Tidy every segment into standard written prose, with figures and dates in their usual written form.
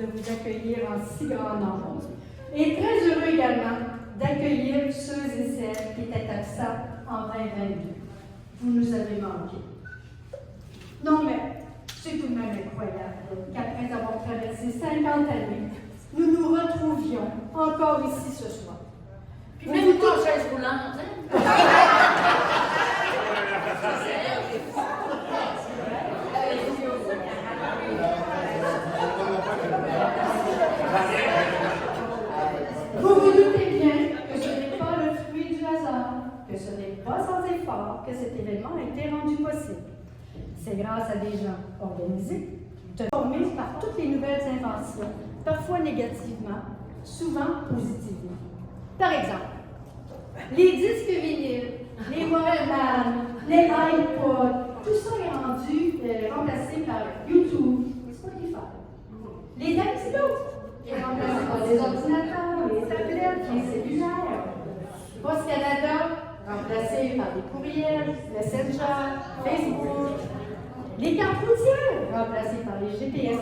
de vous accueillir en si grand nombre. Et très heureux également d'accueillir ceux et celles qui étaient absents en 2022. Vous nous avez manqué. Non, mais c'est tout de même incroyable qu'après avoir traversé 50 années, nous nous retrouvions encore ici ce soir. Puis même pas en chaise roulante, hein? Vous vous doutez bien que ce n'est pas le fruit du hasard, que ce n'est pas sans effort que cet événement a été rendu possible. C'est grâce à des gens organisés, formés par toutes les nouvelles inventions, parfois négativement, souvent positivement. Par exemple, les disques vinyles, les Walkman, les iPods, tout ça est remplacé par YouTube et Spotify. Les dactylos est remplacé par les ordinateurs, les tablettes, les cellulaires. Post Canada, remplacé par des courriels, Messenger, Facebook. Les cartes routières, remplacées par les GPS.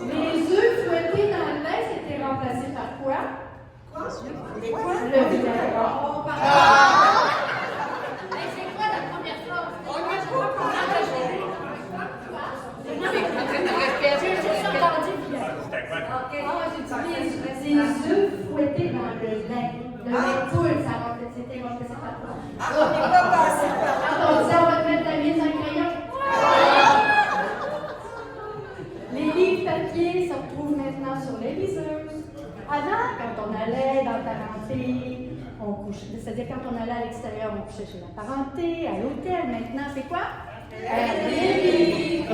Les œufs fouettés dans le lait, c'était remplacé par quoi? Les quoi? Le vinaigre. C'est quoi la première fois? Les œufs fouettés dans le lait. Le lait poule, ça c'était remplacé par quoi? Attends, on va te mettre la mise en crayon. Les livres papier se retrouvent maintenant sur les liseuses. Avant, quand on allait dans la parenté, on couchait. C'est-à-dire quand on allait à l'extérieur, on couchait chez la parenté, à l'hôtel. Maintenant, c'est quoi? Airbnb.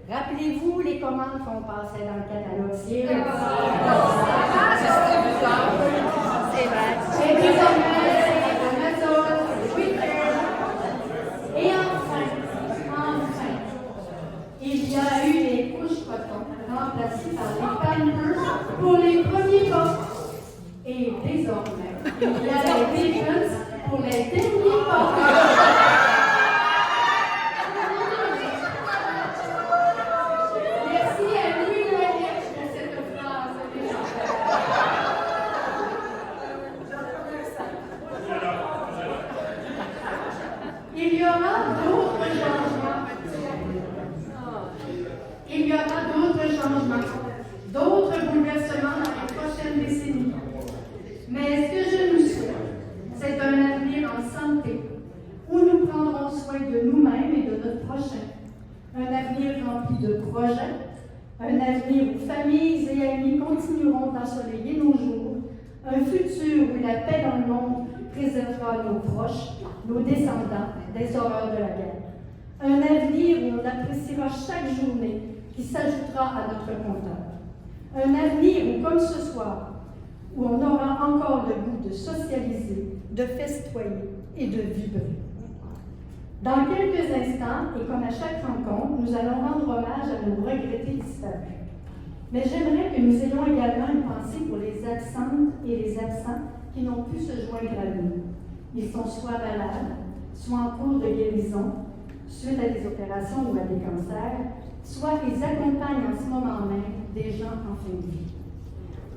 Rappelez-vous les commandes qu'on passait dans le catalogue. C'est vrai. C'est désormais Amazon, Twitter. Et enfin, il y a eu les couches coton remplacées par les Pampers pour les premiers pas. Et désormais, il y a les Bacons pour les derniers pas. Merci à Louis Loyer pour cette phrase. Il y aura d'autres changements. Il y aura d'autres changements, d'autres bouleversements dans les prochaines décennies. Mais ce que je nous souhaite, c'est un avenir en santé, où nous prendrons soin de nous-mêmes et de notre prochain. Un avenir rempli de projets, un avenir où familles et amis continueront d'ensoleiller nos jours, un futur où la paix dans le monde préservera nos proches, nos descendants des horreurs de la guerre. Un avenir où on appréciera chaque journée qui s'ajoutera à notre compteur. Un avenir où, comme ce soir, où on aura encore le goût de socialiser, de festoyer et de vibrer. Dans quelques instants, et comme à chaque rencontre, nous allons rendre hommage à nos regrettés disparus. Mais j'aimerais que nous ayons également une pensée pour les absentes et les absents qui n'ont pu se joindre à nous. Ils sont soit malades, soit en cours de guérison, suite à des opérations ou à des cancers, soit ils accompagnent en ce moment même des gens en fin de vie.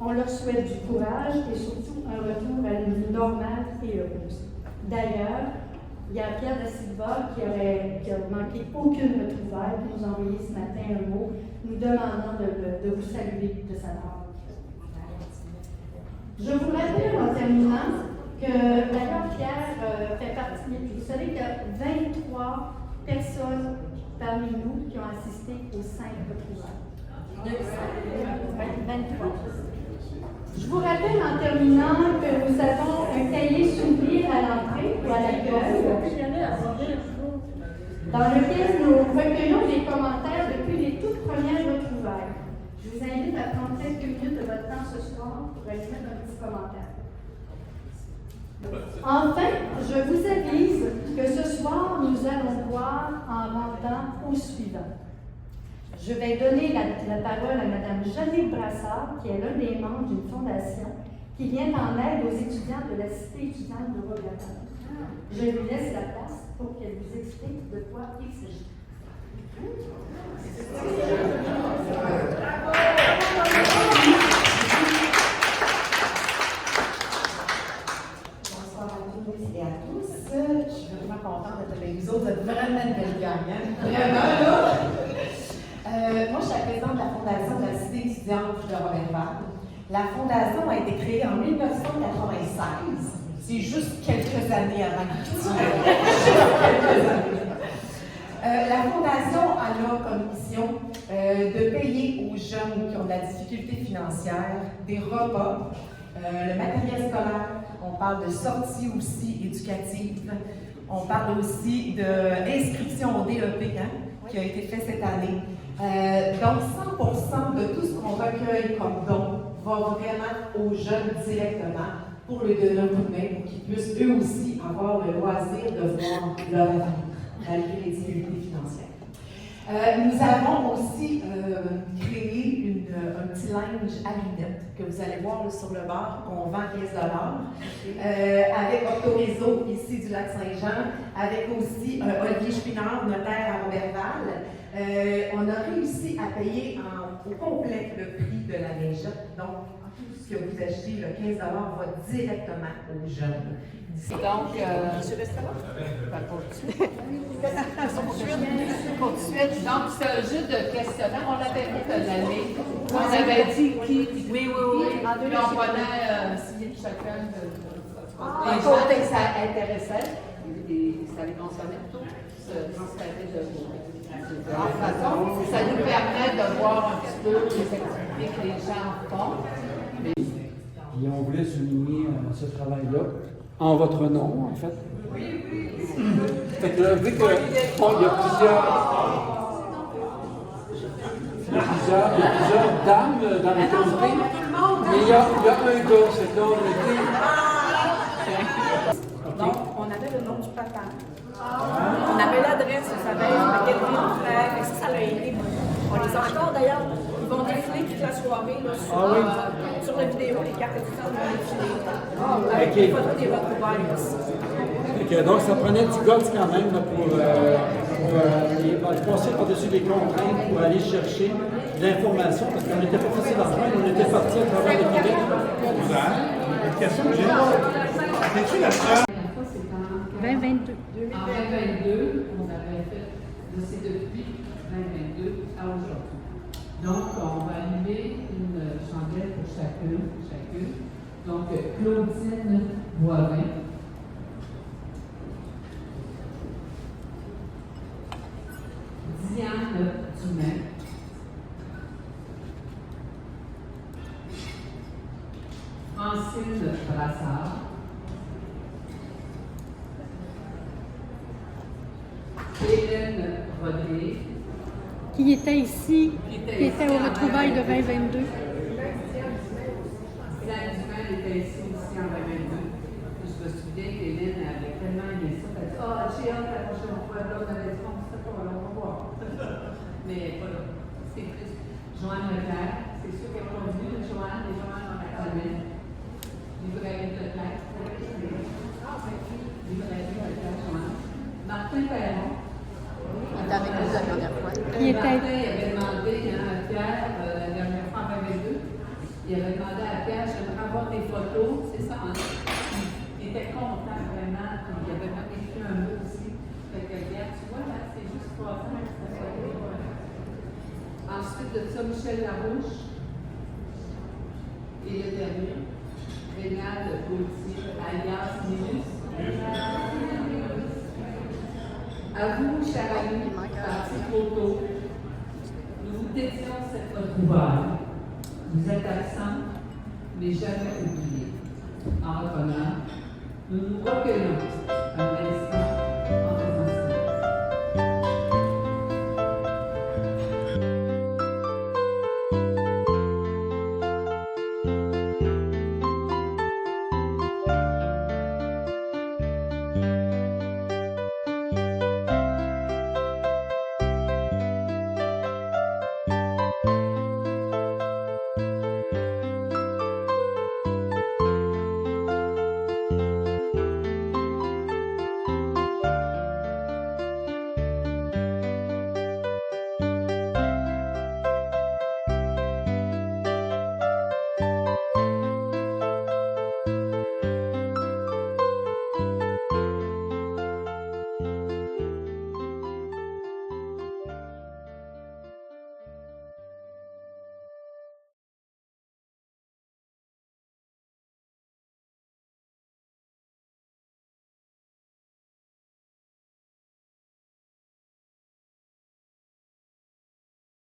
On leur souhaite du courage et surtout un retour à une vie normale et heureuse. D'ailleurs, il y a Pierre da Silva qui a manqué aucune retrouvaille, qui nous a envoyé ce matin un mot, nous demandant de vous saluer de sa part. Je vous rappelle en terminant que d'ailleurs Pierre fait partie, vous savez qu'il y a 23 personnes parmi nous qui ont assisté aux 5 retrouvailles. 23. Je vous rappelle en terminant que nous avons un cahier souvenir à l'entrée ou à l'accueil, dans lequel nous recueillons des commentaires depuis les toutes premières retrouvailles. Je vous invite à prendre quelques minutes de votre temps ce soir pour aller mettre un petit commentaire. Enfin, je vous avise que ce soir, nous allons voir en rendant au suivant. Je vais donner la parole à Mme Jeannette Brassard, qui est l'un des membres d'une fondation qui vient en aide aux étudiants de la cité étudiante de Royaume. Je lui laisse la place pour qu'elle vous explique de quoi il s'agit. Bonsoir à toutes et à tous. Je suis vraiment contente d'être avec vous autres. Vous êtes vraiment une belle gang, hein? Vraiment, là! Moi, je suis la présidente de la Fondation de la Cité étudiante de Roberval. La Fondation a été créée en 1996. C'est juste quelques années avant que la Fondation a comme mission de payer aux jeunes qui ont de la difficulté financière des repas, le matériel scolaire. On parle de sorties aussi éducatives. On parle aussi d'inscription au DEP qui a été fait cette année. Donc, 100% de tout ce qu'on recueille comme don va vraiment aux jeunes directement pour leur donner un coup de main, pour qu'ils puissent eux aussi avoir le loisir de voir leur avenir, malgré les difficultés financières. Nous avons aussi créé un petit linge à lunettes que vous allez voir là, sur le bord, qu'on vend 15 $, avec Octorizo ici du Lac-Saint-Jean, avec aussi Olivier Chouinard, notaire à Roberval. On a réussi à payer au complet le prix de la lingette. Donc, tout ce que vous achetez, le 15 $ va directement aux jeunes. Donc, pour tout de suite. Donc, c'est un jeu de questionnaire. On l'avait fait l'année. On avait dit qui. Oui. Puis on prenait signer chacun des gens que ça intéressait et ça les concernait tous. Ça nous permet de voir un petit peu les activités que les gens font. Et on voulait souligner ce travail-là en votre nom, en fait. Oui. Fait que, vu qu'il y a plusieurs dames dans le comité, mais il y a un gars, c'est là, Donc, on avait le nom du papa. On avait l'adresse, on savait quel nom on ferait. Ça l'a aidé. On les a encore d'ailleurs. Ils vont défiler toute la soirée là, sur la vidéo. Les cartes étudiantes vont défiler. Avec les photos des retrouvailles aussi. Okay, donc, ça prenait du guts quand même là, pour passer par-dessus les contraintes pour aller chercher de l'information, parce qu'on n'était pas facile à rejoindre, on était parti à travers le Québec. Une question que j'ai. C'est-tu la seule? 2022. En 2022, on avait fait, c'est depuis 2022 à aujourd'hui. Donc, on va allumer une chandelle pour chacune. Donc, Claudine Boivin. Diane Dumais. Francine Brassard. Hélène Rodrigue. Qui était ici, qui était aux retrouvailles de 2022. Diane Dumais était ici aussi en 2022. Je me souviens qu'Hélène avait tellement aimé ça. Elle a dit j'ai hâte la prochaine fois. Là, on avait dit on sait pas, là, on va voir. Mais pas là. C'est plus. Joanne Leclerc, c'est sûr qu'elle n'est pas venue, mais Joanne, on a quand même. Librairie Leclerc. Librairie Leclerc, Joanne. Martin Perron. Il était avec nous la dernière fois. Martin avait demandé à Pierre, la dernière fois en 2022, il avait demandé à Pierre, j'aimerais avoir des photos, c'est ça, hein? Il était content vraiment, puis il avait même écrit un mot aussi. Fait que Pierre, tu vois, là, c'est juste 3 ans, ça fait ensuite de ça, Michel Larouche, et le dernier, Rénal Gauthier, alias Minus. À vous, chers amis, parti trop tôt, nous vous dédions cette retrouvaille. Vous êtes absents, mais jamais oubliés. En revenant, nous nous recueillons.